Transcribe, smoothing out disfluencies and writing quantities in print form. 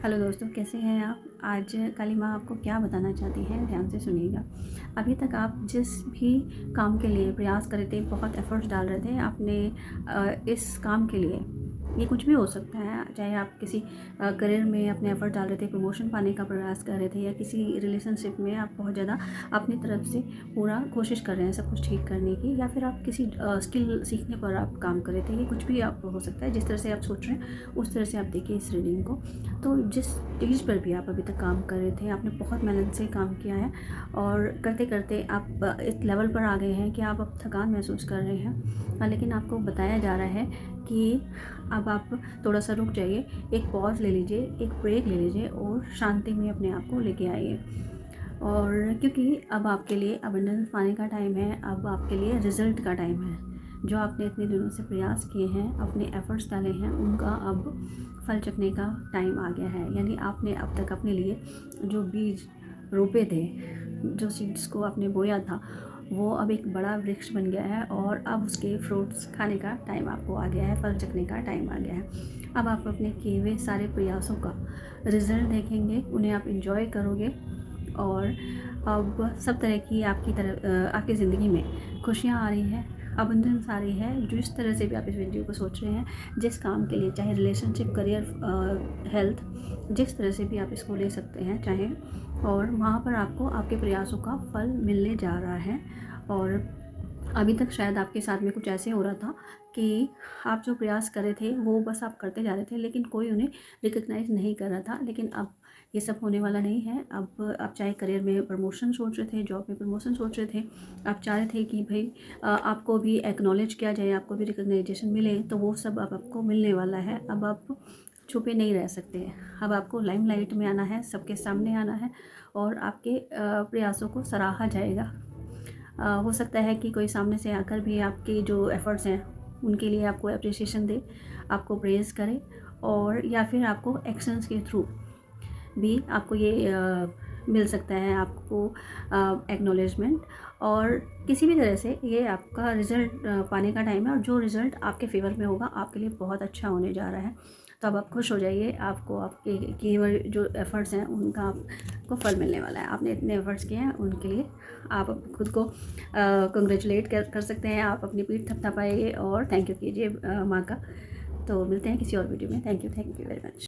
Hello दोस्तों, कैसे हैं आप। आज कलीमा आपको क्या बताना चाहती हैं, ध्यान से सुनिएगा। अभी तक आप जिस भी काम के लिए प्रयास कर रहे थे, बहुत एफ़र्ट्स डाल रहे थे आपने इस काम के लिए, ये कुछ भी हो सकता है। चाहे आप किसी करियर में अपने एफ़र्ट डाल रहे थे, प्रमोशन पाने का प्रयास कर रहे थे, या किसी रिलेशनशिप में आप बहुत ज़्यादा अपनी तरफ से पूरा कोशिश कर रहे हैं सब कुछ ठीक करने की, या फिर आप किसी स्किल सीखने पर आप काम कर रहे थे। ये कुछ भी आप हो सकता है। जिस तरह से आप सोच रहे हैं उस तरह से आप देखिए इस रीडिंग को। तो जिस चीज़ पर भी आप अभी तक काम कर रहे थे, आपने बहुत मेहनत से काम किया है और करते करते आप एक लेवल पर आ गए हैं कि आप अब थकान महसूस कर रहे हैं। लेकिन आपको बताया जा रहा है कि अब आप थोड़ा सा रुक जाइए, एक पॉज़ ले लीजिए, एक ब्रेक ले लीजिए और शांति में अपने आप को लेके आइए। और क्योंकि अब आपके लिए अबंडेंस पाने का टाइम है, अब आपके लिए रिज़ल्ट का टाइम है। जो आपने इतने दिनों से प्रयास किए हैं, अपने एफ़र्ट्स डाले हैं, उनका अब फल चखने का टाइम आ गया है। यानी आपने अब तक अपने लिए जो बीज रोपे थे, जो सीड्स को आपने बोया था, वो अब एक बड़ा वृक्ष बन गया है और अब उसके फ्रूट्स खाने का टाइम आपको आ गया है, फल चखने का टाइम आ गया है। अब आप अपने किए हुए सारे प्रयासों का रिज़ल्ट देखेंगे, उन्हें आप एंजॉय करोगे और अब सब तरह की आपकी ज़िंदगी में खुशियाँ आ रही हैं, अबंडेंस आ रही है। जिस तरह से भी आप इस वीडियो को सोच रहे हैं, जिस काम के लिए, चाहे रिलेशनशिप, करियर, हेल्थ, जिस तरह से भी आप इसको ले सकते हैं चाहें, और वहाँ पर आपको आपके प्रयासों का फल मिलने जा रहा है। और अभी तक शायद आपके साथ में कुछ ऐसे हो रहा था कि आप जो प्रयास कर रहे थे वो बस आप करते जा रहे थे, लेकिन कोई उन्हें रिकॉग्नाइज़ नहीं कर रहा था। लेकिन अब ये सब होने वाला नहीं है। अब आप चाहे करियर में प्रमोशन सोच रहे थे, जॉब में प्रमोशन सोच रहे थे, आप चाह रहे थे कि भाई आपको भी एक्नॉलेज किया जाए, आपको भी रिकॉग्नाइजेशन मिले, तो वो सब अब आपको मिलने वाला है। अब आप छुपे नहीं रह सकते। अब आपको लाइमलाइट में आना है, सबके सामने आना है और आपके प्रयासों को सराहा जाएगा। हो सकता है कि कोई सामने से आकर भी आपके जो एफ़र्ट्स हैं उनके लिए आपको एप्रिसिएशन दे, आपको प्रेज़ करे, और या फिर आपको एक्शंस के थ्रू भी आपको ये मिल सकता है, आपको एक्नॉलेजमेंट। और किसी भी तरह से ये आपका रिज़ल्ट पाने का टाइम है, और जो रिज़ल्ट आपके फ़ेवर में होगा आपके लिए बहुत अच्छा होने जा रहा है। तो अब आप खुश हो जाइए, आपको आपके किए हुए जो एफ़र्ट्स हैं उनका आपको फल मिलने वाला है। आपने इतने एफ़र्ट्स किए हैं उनके लिए आप खुद को कंग्रेचुलेट कर सकते हैं। आप अपनी पीठ थपथपाइए और थैंक यू कीजिए माँ का। तो मिलते हैं किसी और वीडियो में। Thank you very much.